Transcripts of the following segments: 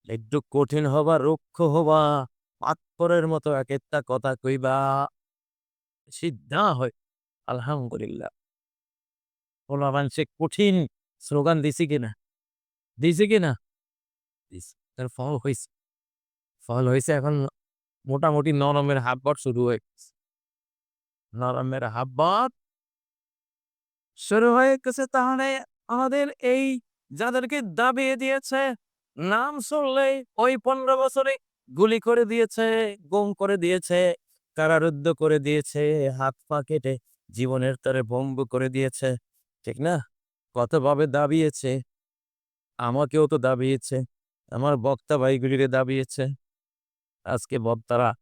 একটু কঠিন হবা, রুক্ষ হবা, পাথরের মতো এক একটা কথা কইবা, সিদ্ধা হয়। আলহামদুলিল্লাহ। পোলাপান সে কঠিন স্লোগান দিছি কিনা? দিছি কিনা? দিছি। তার ফল হইছে। ফল হইছে এখন মোটামুটি নরমের হাবভাব শুরু হয়ে গেছে। নরমের হাবভাব শুরু হয়ে গেছে তাহলে আমাদের এই যাদেরকে দাবিয়ে দিয়েছে, নাম শুনলেই ওই ১৫ বছরে গুলি করে দিয়েছে, গুম করে দিয়েছে, কারারুদ্ধ করে দিয়েছে, হাত-পা কেটে জীবনের তরে ভঙ্গ করে দিয়েছে। ঠিক না? কতভাবে দাবিয়েছে, আমাকেও তো দাবিয়েছে, আমার বক্তা ভাইগুলিরে দাবিয়েছে। আজকে বক্তারা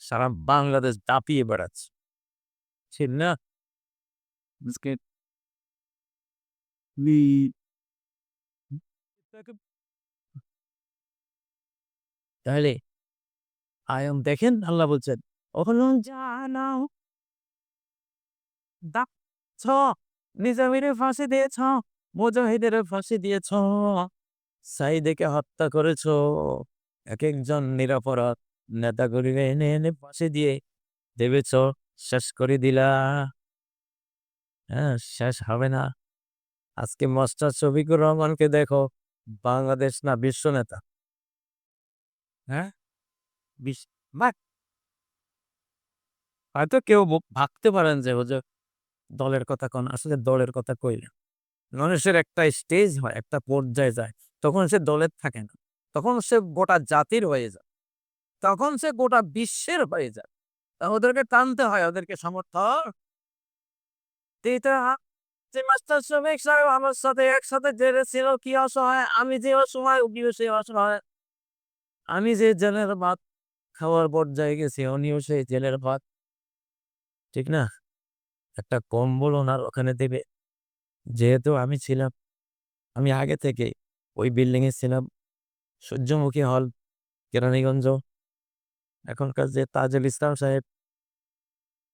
সারা বাংলাদেশ দাপিয়ে বেড়াচ্ছে। ঠিক না? আজকে নি তাহলে আয়াম দেখেন আল্লাহ বলছেন, "ওহলো জানাও দাচ্ছ, নিজামীরে ফাঁসি দিয়েছ, মুজাহিদের ফাঁসি দিয়েছ, সাইদকে হত্যা করেছ, একেকজন নিরপরাধ নেতাগুলিরে এনে এনে ফাঁসি দিয়ে দেবেছ, শেষ করে দিলা। হ্যাঁ, শেষ হবে না। আজকে মাস্টার শফিকুর রহমানকে দেখো, বাংলাদেশ না বিশ্ব নেতা। হ্যাঁ? বিশ বাহ! হয়তো কেউ ভাবতে পারেন যে হুজুর দলের কথা কন, আসলে দলের কথা কই না। মানুষের একটা স্টেজ হয়, একটা পর্যায়ে যায়। তখন সে দলের থাকে না। তখন সে গোটা জাতির হয়ে যায়। তখন সে গোটা বিশ্বের হয়ে যায়। ওদেরকে টানতে হয়, ওদেরকে সমর্থন দিতে হয়। যে মাস্টার শফিক সাহেব আমার সাথে একসাথে জেলে ছিল, কি অসহায়, আমি যে অসহায় উনিও সেই অসহায়। আমি যে জেলের ভাত খাওয়ার পর্যায়ে গেছি, উনিও সেই জেলের ভাত। ঠিক না? একটা কম্বল ওনার ওখানে দেবে। যেহেতু আমি ছিলাম, আমি আগে থেকে ওই বিল্ডিং এ ছিলাম। সূর্যমুখী হল, কেরানীগঞ্জ। এখনকার যে তাজুল ইসলাম সাহেব,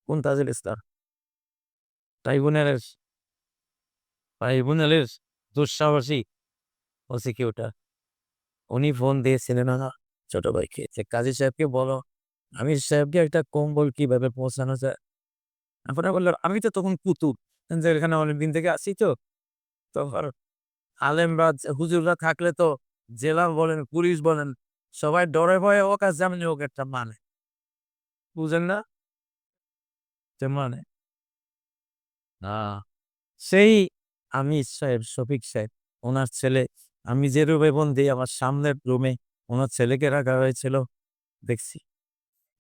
কোন তাজুল ইসলাম? ট্রাইব্যুনালের ট্রাইব্যুনালের দুঃসাহসী প্রসিকিউটর। উনি ফোন দিয়েছিলেন আমার ছোট ভাইকে যে, "কাজী সাহেবকে বলো, আমির সাহেবকে একটা কম্বল কিভাবে পৌঁছানো যায়?" আপনারা বললেন, "আমি তো তখন কুতুব। যে এখানে অনেকদিন থেকে আছি তো। তখন আলেমরা হুজুররা থাকলে তো জেলা বলেন, পুলিশ বলেন, সবাই ডরে ভয়ে হোক আর যেমনি হোক একটা মানে। বুঝেন না? যে মানে আ সেই আমির সাহেব, শফিক সাহেব, উনার ছেলে, আমি যে রুমে বন্দি আমার সামনের রুমে উনার ছেলেকে রাখা হয়েছিল দেখছি।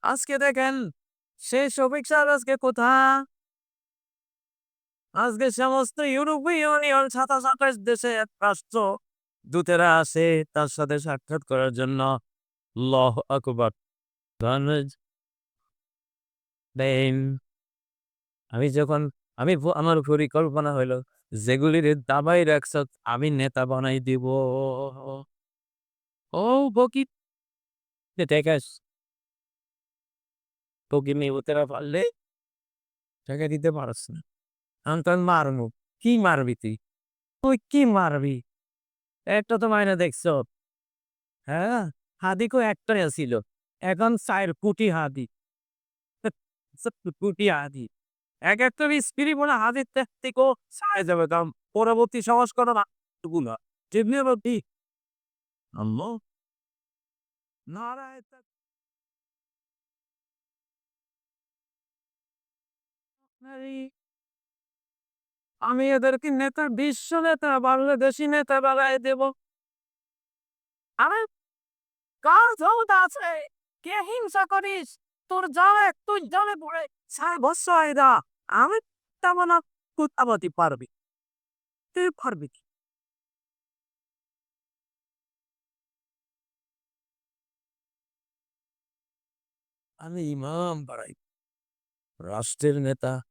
আজকে দেখেন সেই শফিক সাহেব আজকে কোথায়? আজকে সমস্ত ইউরোপীয় ইউনিয়ন ২৭-২৮ দেশের রাষ্ট্রদূতেরা আসে তার সাথে সাক্ষাৎ করার জন্য। আল্লাহু আকবার। ধন্যবাদ দেন। আমি যখন আমার পরিকল্পনা হইলো যেগুলিরে দাবাই রাখছ আমি নেতা বানাই দিব। ও বকিতে টেকাস ফকিন্নি হতে পারলে টাকা দিতে পারস না। আমি তখন মারমু। কি মারবি তুই? তুই কি মারবি? একটা তো মাইনা দেখছ। হ্যাঁ? হাদি কো একটাই আছিল। এখন ৪ কোটি হাদি। ৭ কোটি হাদি। একেকটা স্ত্রী বলে হাদির থেকেও ছায়া যাবে। কারণ পরবর্তী সংস্করণ গুলা। যেমনি বলবি আল্লাহ নারায়ে তাকবীর। আমি এদেরকে নেতা, বিশ্ব নেতা, বাংলাদেশী নেতা বানায় দেব। আরে কার ক্ষমতা আছে? কে হিংসা করিস? তোর জালে তুই জলে পড়ে ছাই ভস্ম হয়ে যা। আমি তেমন কুত্তাবতী পারবি। তুই পারবি কি? আমি ইমাম বাড়াই, রাষ্ট্রের নেতা।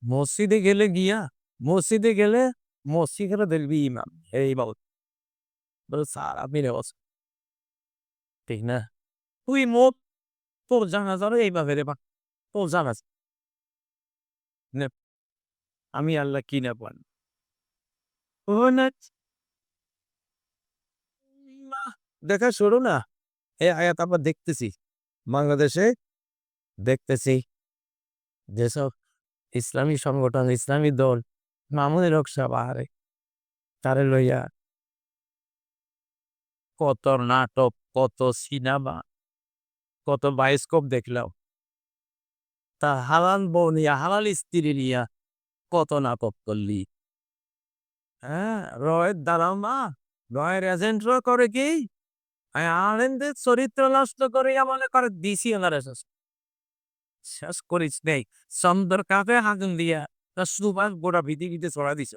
মসজিদে গেলে গিয়া, মসজিদে গেলে মসজিদে দেখবি ইমাম। এই বাবু বলে, "স্যার আপনি রেওয়াজ।" ঠিক না? তুই তোর জানাজারও এইভাবে রে বা তোর জানাজা। নে আমি আল্লাহ কি না পান। ও না দেখা শুরু না। এই আয়াত আমরা দেখতেছি। বাংলাদেশে দেখতেছি যেসব ইসলামী সংগঠন, ইসলামী দল, মামুনুল হক সাহেব আহারে তারে লইয়া কত নাটক, কত সিনেমা, কত বায়োস্কোপ দেখলাম। তা হালাল বউ নিয়া, হালাল স্ত্রী নিয়া কত নাটক করলি। হ্যাঁ, রয়ের দালাল না, রয়ের এজেন্টরা করে কি? আলেমদের চরিত্র নষ্ট করিয়া মনে করে দিছি ওনারা শেষ। শেষ করিস নেই। চন্দ্র কাপে আগুন দিয়া তার সুবাস গোটা পৃথিবীতে ছড়া দিছ।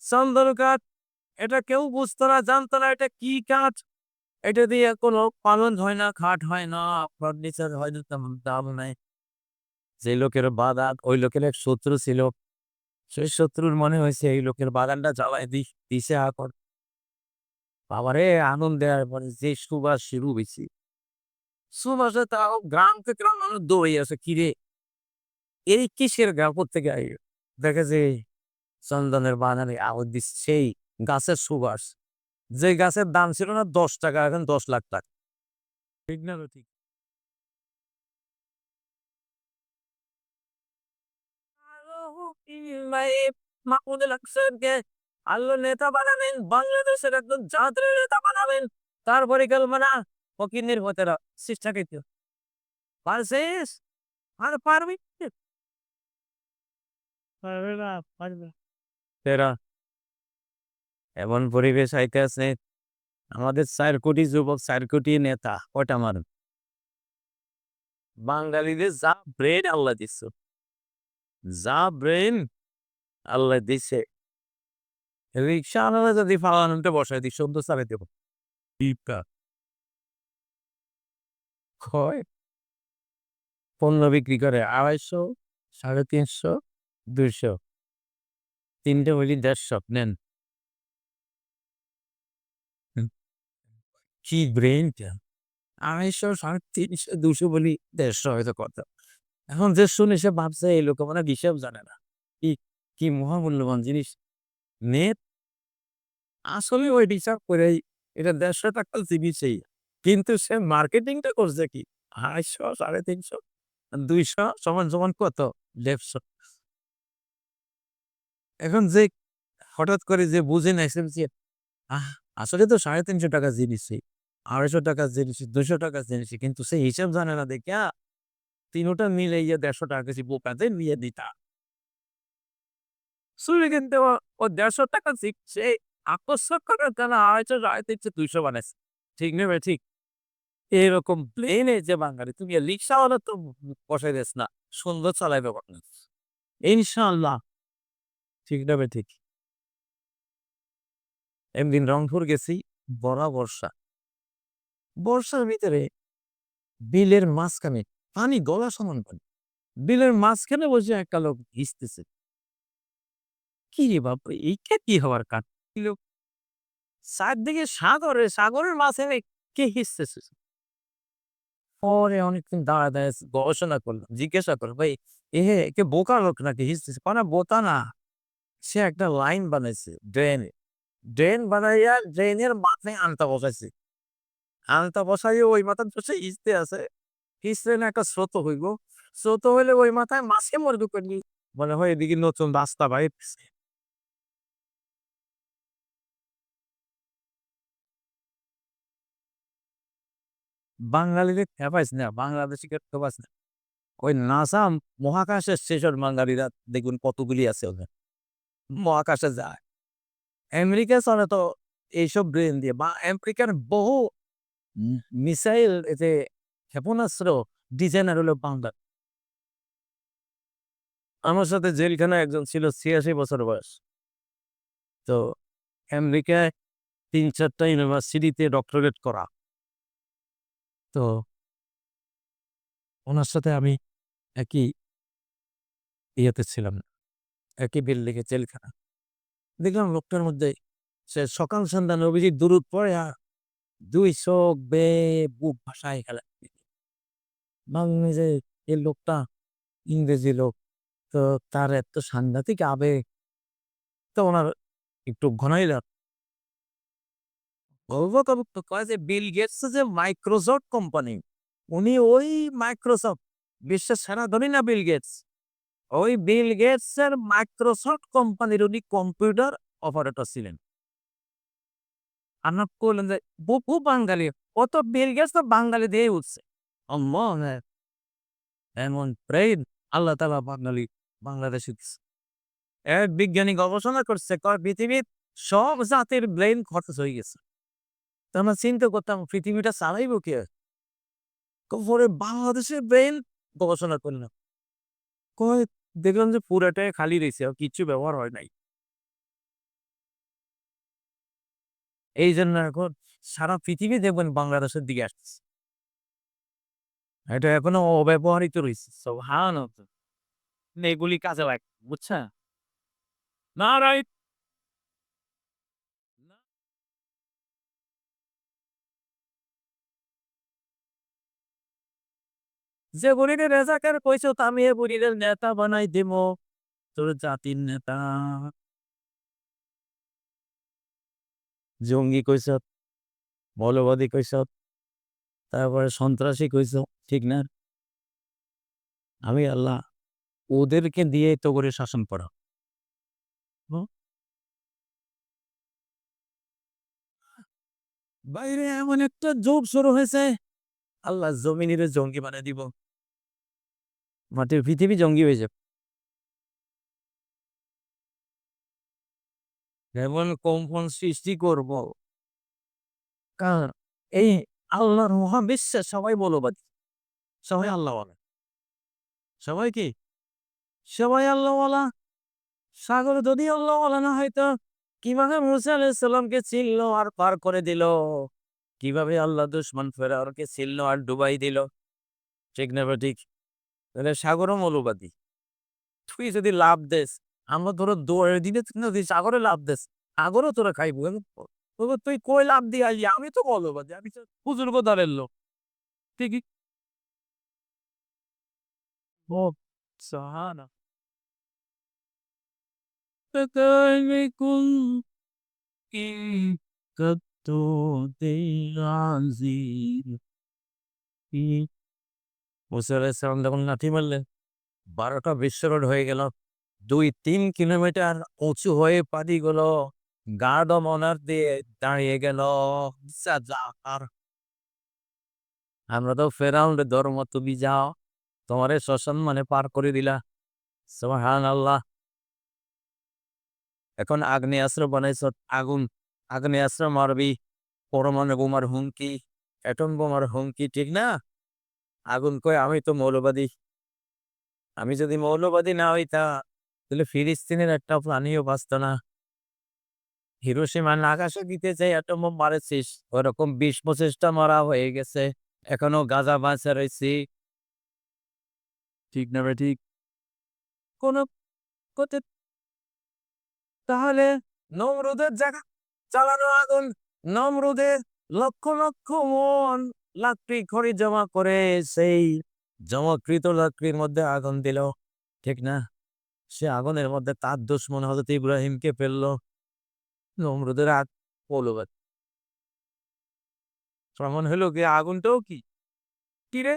চন্দ্র কাঠ এটা কেউ বুঝতো না, জানতো না এটা কি কাঠ। এটা দিয়ে কোনো পালন হয় না, খাট হয় না, ফার্নিচার হয় না, তেমন দাম নাই। যে লোকের বাগান, ওই লোকের এক শত্রু ছিল। সেই শত্রুর মনে হয়েছে এই লোকের বাগানটা জ্বালায় দিছে আকর। বাবারে আনন্দে আর মানে যে সুবাস শুরু হইছে। সুবাসে তাও গ্রাম থেকে মানুষ দৌড়ে আছে কিরে এই কিসের গা থেকে আই দেখে যে চন্দনের বাগানে আগুন দিচ্ছে সেই গাছের সুবাস। যে গাছের দাম ছিল না 10 টাকা, এখন 10 লাখ টাকা। ঠিক না ঠিক? মাহমুদুল হাসানকে আল্লাহ নেতা বানাবেন, বাংলাদেশের একজন জাতীয় নেতা বানাবেন। তার পরিকল্পনা ফকিন্নির ভোটেরা চেষ্টা পারছিস? আর পারবি? পারবে না, পারবে না। তেরা এমন পরিবেশ আইতেছে আমাদের 4 কোটি যুবক, 4 কোটি নেতা কয়টা মানুষ? বাঙালিদের যা ব্রেন আল্লাহ দিছে, যা ব্রেন আল্লাহ দিছে, রিক্সা আলাদা যদি ফালানোতে বসাই দিই সুন্দর চালাই দেবো। টিপটা হয় পণ্য বিক্রি করে 250, 350, 200, তিনটে হইলি 150 নেন। হুম, কি ব্রেনটা! 250, 350, 200 বলি 150 হয়তো কত। এখন যে শুনে সে ভাবছে এই লোক মানে হিসাব জানে না। কি কি মহামূল্যবান জিনিস নেট। আসলে ওই হিসাব করেই এটা 150 টাকা জিনিসই। কিন্তু সে মার্কেটিংটা করছে কি? 250, 350, 200 সমান সমান কত? 150। এখন যে হঠাৎ করে যে বুঝে নাইছে যে আহ! আসলে তো 350 টাকা জিনিসই, 250 টাকার জিনিস, 200 টাকার জিনিস কিন্তু সে হিসাব জানে না দেখিয়া ৩ ওটা মিলাইয়া ১৫০ টাকা কেজি বোকাতে নিয়ে দিতা। চুরি কিনতে ও ১৫০ টাকা সে আকর্ষণ করার জন্য ২৫০, ৩৫০, ২০০ বানাইছে। ঠিক না ভাই ঠিক? এরকম প্লেন এই যে বাঙালি তুমি রিক্শাওয়ালা তো বসাই দিস না। সুন্দর চালাইবে বটে। ইনশাআল্লাহ। ঠিক না ভাই ঠিক? একদিন রংপুর গেছি, ভরা বর্ষা। বর্ষার ভিতরে বিলের মাঝখানে পানি গলা সমান পানি। বিলের মাঝখানে বসে একটা লোক ভিজতেছে। কিরে বাপ! এইটা কি হওয়ার কাজ? লোক চারদিকে সাগরে, সাগরের মাঝখানে কে ভিজতেছে? পরে অনেকক্ষণ দাঁড়ায় গবেষণা করলাম। জিজ্ঞাসা করলাম, "ভাই একে বোকা লোক নাকি ভিজতেছে?" কয় না বোকা না। সে একটা লাইন বানাইছে ড্রেনে। ড্রেন বানাইয়া ড্রেনের মাথায় আলতা বসাইছে। আলতা বসাইয়া ওই মাথায় বসে হিজতে আছে। হিজতে না একটা স্রোত হইব। স্রোত হইলে ওই মাথায় মাছে মরবে কেমনি? মনে হয় এদিকে নতুন রাস্তা বাইর। বাঙালিদের খেপাইস না, বাংলাদেশীকে খেপাইস না। ওই নাসা মহাকাশের স্টেশন বাঙালিরা দেখবেন কতগুলি আছে ওখানে। মহাকাশে যায়। আমেরিকা চলে তো এইসব ব্রেন দিয়ে বা আমেরিকার বহু মিসাইল এই যে ক্ষেপণাস্ত্র ডিজাইনার হলো বাংলা। আমার সাথে জেলখানায় একজন ছিল ৮৬ বছর বয়স। তো আমেরিকায় ৩-৪ টা ইউনিভার্সিটিতে ডক্টরেট করা। তো উনার সাথে আমি একই ইয়েতে ছিলাম, একই বিল্ডিং এ জেলখানা। দেখলাম লোকটার মধ্যে সে সকাল সন্ধ্যা নবীজির দুরূদ পড়ে আর ২ চোখ বেয়ে বুক ভাসায় খেলা। ভাবলাম যে এই লোকটা ইংরেজি লোক। তো তার এত সাংঘাতিক আবেগ। তো উনার একটু ঘনাইলাম। অবকাভুক্ত কয় যে বিল গেটস যে মাইক্রোসফট কোম্পানি, উনি ওই মাইক্রোসফট বিশ্বের সেরা ধনী না বিল গেটস? ওই বিল গেটস এর মাইক্রোসফট কোম্পানির উনি কম্পিউটার অপারেটর ছিলেন। আমরা বললেন যে বহু বাঙালি, ও তো বিল গেটস তো বাঙালি দিয়ে উঠছে। আল্লাহ! হ্যাঁ, এমন ব্রেইন আল্লাহ তাআলা বাংলাদেশে দিছে। এক বিজ্ঞানী গবেষণা করছে, কয় পৃথিবীর সব জাতির ব্রেইন খরচ হয়ে গেছে। তো আমরা চিন্তা করতাম পৃথিবীটা চালাইব কে? পরে বাংলাদেশের ব্রেইন গবেষণা করলাম। কয় দেখলাম যে পুরাটাই খালি রইছে। আর কিচ্ছু ব্যবহার হয় নাই। এইজন্য এখন সারা পৃথিবী দেখবেন বাংলাদেশের দিকে আসতেছে। এটা এখনো অব্যবহৃত রইছে। সুবহানাল্লাহ! এগুলি কাজে লাগে। বুঝছেন? নারায়ে যে বুড়িকে রেজাকার কইছো আমি এ বুড়িরে নেতা বানাই দিমু। তোর জাতির নেতা। জঙ্গি কইছ, মৌলবাদী কইছ, তারপরে সন্ত্রাসী কইছ। ঠিক না? আমি আল্লাহ ওদেরকে দিয়েই তো করে শাসন করা। হুম? বাইরে এমন একটা যুগ শুরু হয়েছে, আল্লাহ জমিনের জঙ্গি বানায় দিব। মাটির পৃথিবী জঙ্গি হয়ে যাবে। এমন কম্পন সৃষ্টি করব। কারণ এই আল্লাহর মহাবিশ্বে সবাই মৌলবাদী। সবাই আল্লাহওয়ালা। সবাই কি? সবাই আল্লাহওয়ালা। সাগর যদি আল্লাহওয়ালা না হইতো, কিভাবে মুসা আলাইহিস সালামকে চিনল আর পার করে দিল? কিভাবে আল্লাহ দুশমন ফেরাউনকে চিনল আর ডুবাই দিল? ঠিক না বেঠিক? তাহলে সাগরও মৌলবাদী। তুই যদি লাভ দেস, আমরা ধরো দৌড়ে দিলে তুই যদি সাগরে লাভ দেস, সাগরও তোরা খাইবো। তবে তুই কই লাভ দিয়ে আইলি? আমি তো মৌলবাদী। আমি তো হুজুর গোদারের লোক। ঠিকই। ও সাহানা। কি কত দিলাজির কি মুসা আলাইহিস সালাম যখন লাথি মারলেন ১২টা বিশ্বরোড হয়ে গেল। ২-৩ কিলোমিটার উঁচু হয়ে পানিগুলো গার্ড অব অনার দিয়ে দাঁড়িয়ে গেল। আর আমরা তো ফেরাউনের ধর্ম, তুমি যাও, তোমারে সসম্মানে পার করে দিলা। সুবহানাল্লাহ! এখন আগ্নেয়াস্ত্র বানাইছ, আগুন, আগ্নেয়াস্ত্র মারবি, পরমাণু বোমার হুমকি, এটম বোমার হুমকি, ঠিক না? আগুন কয় আমি তো মৌলবাদী। আমি যদি মৌলবাদী না হইতা, তাহলে ফিলিস্তিনের একটা প্রাণীও বাঁচত না। হিরোশিমা নাগাসাকিতে যে এটম বোম মারেছিস, ওরকম ২০-২৫টা মারা হয়ে গেছে। এখনো গাজা বাঁচা রইছি। ঠিক না বেঠিক? কোন কোতে তাহলে নমরুদের জায়গা চালানো আগুন, নমরুদের লক্ষ লক্ষ মন লাকড়ি খড়ি জমা করে সেই জমাকৃত লাকড়ির মধ্যে আগুন দিল। ঠিক না? সে আগুনের মধ্যে তার দুশমন হযরত ইব্রাহিমকে ফেললো। নমরুদের মৌলবাদ। প্রমাণ হইল কি আগুনটাও কি? কিরে?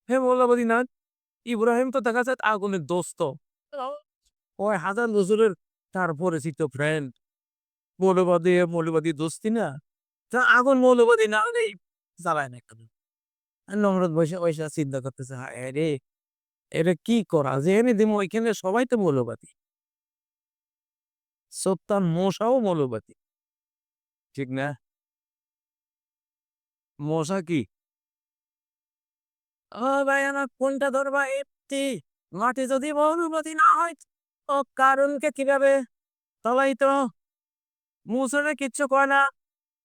হে মৌলবাদী না? ইব্রাহিম তো দেখা যায় আগুনের দোস্ত। ওই হাসান হুজুরের তার পরিচিত ফ্রেন্ড। মৌলবাদী দোস্তি না? তা আগুন মৌলবাদী না হলেই জ্বালায় না কেন? আর নমরুদ বইসা বইসা চিন্তা করতেছে, হায় রে! এটা কি করা? যেখানে দিমু ওইখানে সবাই তো মৌলবাদী। সত্তার মশাও মৌলবাদী। ঠিক না? মশা কি? ও ভাই আমার কোনটা ধরবা? এপ্টি। মাটি যদি মৌলবাদী না হয়, তো কারণকে কিভাবে তলাইতো? মুসারে কিচ্ছু কয় না।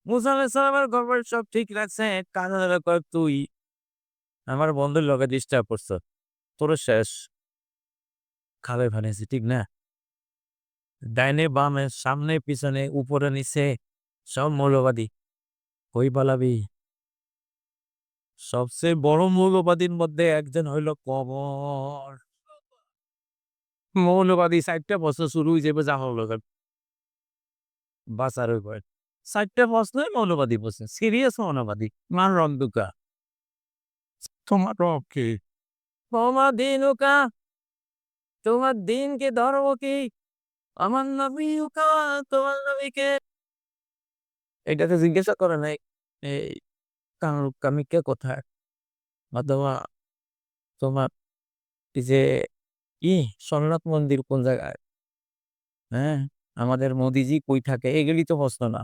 মুসা আলাইহিস সালামের গভর্নমেন্ট সব ঠিক রাখছে। কারণ হলো কয় তুই আমার বন্ধুর লগে ডিস্টার্ব করছ। তোরে শেষ। খালে ফেলাইছি, ঠিক না? ডাইনে বামে সামনে পিছনে উপরে নিচে সব মৌলবাদী। কই পালাবি? সবচেয়ে বড় মৌলবাদীর মধ্যে একজন হইল কবর। মৌলবাদী ৪ টা বছর শুরু হয়ে যাবে জাহান্নামে বাঁচার উপায়। 4টে প্রশ্নই মৌলবাদী প্রশ্ন, সিরিয়াস মৌলবাদী। মান রব্বুকা, তোমার রব কে? ওমা দিনুকা, তোমার দিন কি, ধর্ম কি, আমার নবীকা, তোমার নবীকে। এটাকে জিজ্ঞাসা করে নাই এই কামিকা কোথায়, অথবা তোমার এই যে সোমনাথ মন্দির কোন জায়গায়, হ্যাঁ, আমাদের মোদিজি কই থাকে, এগুলি তো প্রশ্ন না।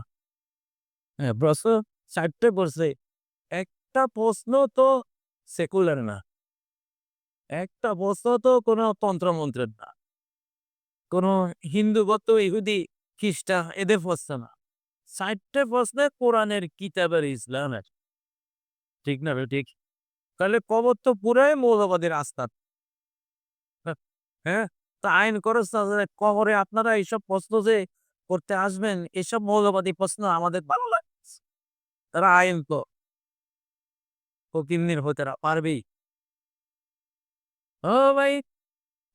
হ্যাঁ, প্রশ্ন 4টে করছে, একটা প্রশ্ন তো সেকুলার না, একটা প্রশ্ন তো কোনো তন্ত্রমন্ত্রের না, কোনো হিন্দুগত ইহুদি খ্রিস্টান এদের প্রশ্ন না। 4টে প্রশ্নে কোরআনের কিতাবের ইসলামের, ঠিক না ঠিক? তাহলে কবর তো পুরাই মৌলবাদের আস্থা। হ্যাঁ, তা আইন খরচ না যে কবরে আপনারা এইসব প্রশ্ন যে করতে আসবেন, এসব মৌলবাদী প্রশ্ন আমাদের ভালো লাগে। তারা আইন তো ফকিন্নির হতে পারবেই। ও ভাই,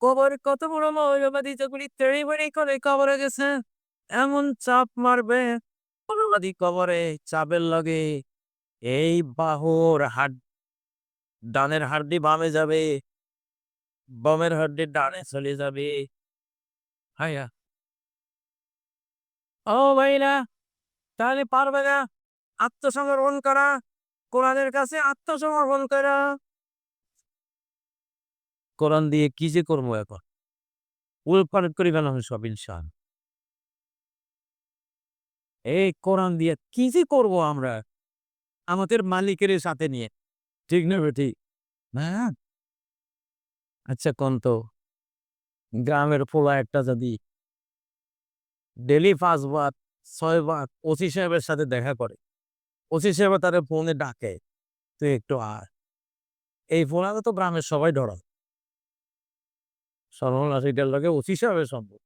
কবর কত বড় মৌলবাদী, যেগুলি তেড়ি বেড়ি করে কবরে গেছে, এমন চাপ মারবে মৌলবাদী কবরে, চাপের লগে এই বাহুর হাড, ডানের হাড্ডি বামে যাবে, বামের হাড্ডি ডানে চলে যাবে। হাইয়া, ও ভাইরা, তাহলে পারবে না আত্মসমর্পণ করা, কোরআনের কাছে আত্মসমর্পণ করা। কোরআন দিয়ে কি যে করবো এখন, উলট করি ফেলাম সব ইনসান। এই কোরআন দিয়ে কি যে করবো আমরা আমাদের মালিকের সাথে নিয়ে, ঠিক না ঠিক? হ্যাঁ, আচ্ছা কোন তো গ্রামের পোলা একটা যদি ডেলি 5 বার 6 বার ওসি সাহেবের সাথে দেখা করে, ওসি সাহেব তাদের ফোনে ডাকে, তুই একটু আয়, এই ফোনাকে তো গ্রামের সবাই ডরা, সর্বনাশীটার লগে ওসি সাহেবের সম্পর্ক,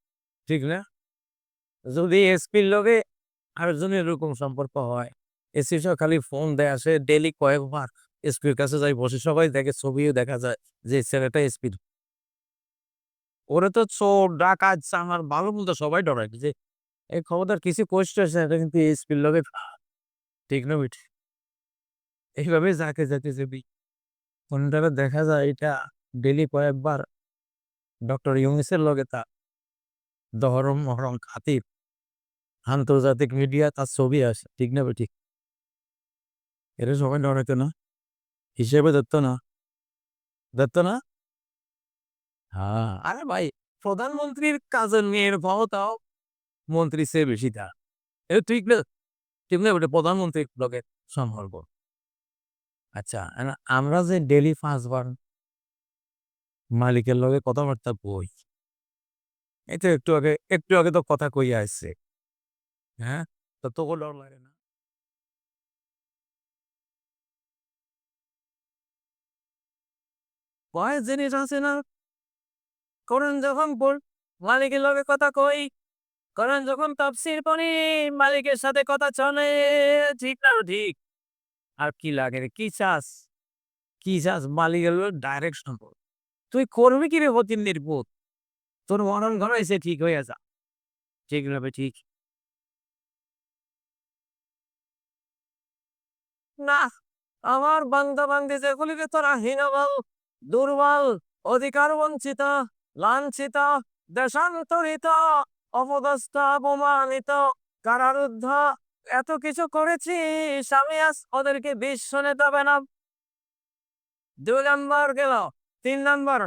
ঠিক না? যদি এসপির লগে আরেকজনের এরকম সম্পর্ক হয়, এসপি সাহেব খালি ফোন দেয়, আসে ডেলি কয়েকবার এসপির কাছে যাই, বসে সবাই দেখে, ছবিও দেখা যায় যে ছেলেটা এসপির। ওরে তো চোর ডাকাত আমার ভালো মন্দ সবাই ডরায় যে এই খবরদার কিছু কোয়েশ্চেন আছে, এটা কিন্তু এসপির লগে, ঠিক না বেটি? এইভাবে যাকে যাকে যাবি কোনটা দেখা যায়, এটা ডেলি কয়েকবার ডক্টর ইউনিসের লগে তা দহরম মহরম খাতির আন্তর্জাতিক মিডিয়া তার ছবি আসে, ঠিক না বেটি? এটা সবাই ডরাইতো না, হিসেবে দেখতো না, দেখতো না। হ্যাঁ, আরে ভাই, প্রধানমন্ত্রীর কাজের মেয়ের ক্ষমতাও মন্ত্রী সে বেশি তার, এটা ঠিক না? ঠিক না বেটা, প্রধানমন্ত্রীর লগে সম্পর্ক। আচ্ছা, আমরা যে ডেলি 5 বার মালিকের লগে কথাবার্তা কই, এই তো একটু আগে তো কথা কইয়া আসছে, হ্যাঁ, তো তোকে ডর লাগে না? কয় জিনিস আছে না, কোরআন যখন মালিকের লগে কথা কই, কোরআন যখন তাফসীর পড়ি, মালিকের সাথে কথা চলে, ঠিক না ঠিক? আর কি লাগে রে, কি চাস, কি চাস, মালিকের ডাইরেক্ট সম্পর্ক। তুই করবি কি রে হতির পুত, তোর মরণ ঘনাইছে ঠিক হয়ে যা, ঠিক না বে ঠিক? না, আমার বান্দা বান্দি যেগুলিকে তোরা হীনবল, দুর্বল, অধিকার বঞ্চিত, লাঞ্ছিত, দেশান্তরিত, অপদস্থ, অপমানিত, কারারুদ্ধ, এত কিছু করেছিস, আমি আজ ওদেরকে বিশ্ব নেতা বানাব। 2 নম্বর গেল, 3 নম্বর,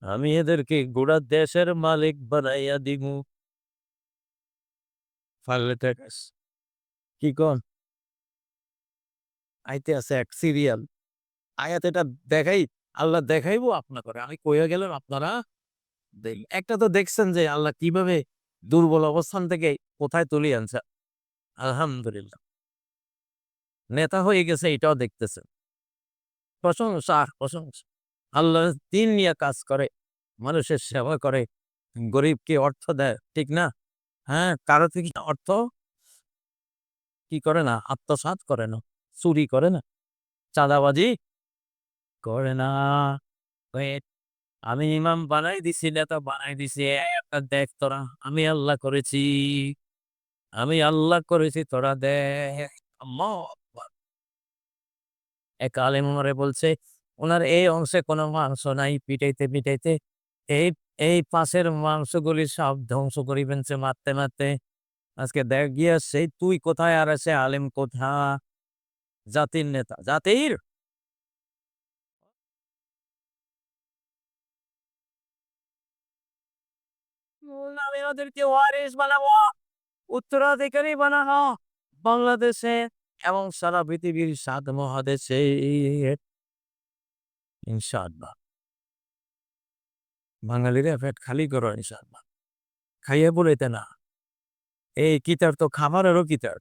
আমি এদেরকে গোড়া দেশের মালিক বানাইয়া দিমু। কি কন, আইতে আছে এক সিরিয়াল আয়াত, এটা দেখাই, আল্লাহ দেখাইবো আপনা করে, আমি কইয়া গেলাম আপনারা একটা তো দেখছেন যে আল্লাহ কিভাবে দুর্বল অবস্থান থেকে কোথায় তুলে আনছে, আলহামদুলিল্লাহ, নেতা হয়ে গেছে, এটাও দেখতেছেন, প্রশংসা আর প্রশংসা। আল্লাহ দিন নিয়ে কাজ করে, মানুষের সেবা করে, গরিবকে অর্থ দেয়, ঠিক না? হ্যাঁ, কারো থেকে অর্থ কি করে না, আত্মসাৎ করে না, চুরি করে না, চাঁদাবাজি করে না। আমি ইমাম বানাই দিছি, নেতা বানাই দিছি। একটা দেখ তোরা, আমি আল্লাহ করেছি। আমি আল্লাহ করেছি, তোরা দেখ। আল্লাহু আকবার। এক আলেম ওনারে বলছে, ওনার এই অংশে কোনো মাংস নাই। পিটাইতে, পিটাইতে এই এই পাশের মাংসগুলি সব ধ্বংস করি ফেলছে মারতে, মারতে। আজকে দেখ গিয়া সেই তুই কোথায় আর সে আলেম কোথা? জাতির নেতা। জাতির? আমি ওদেরকে ওয়ারিস বানাবো, উত্তরাধিকারী বানানো বাংলাদেশে এবং সারা পৃথিবীর ৭ মহাদেশে। ইনশাআল্লাহ। বাঙালিরা পেট খালি করো ইনশাআল্লাহ। খাইয়ে বলাইতে না। এই কিতাব তো খাবারেরও কিতাব।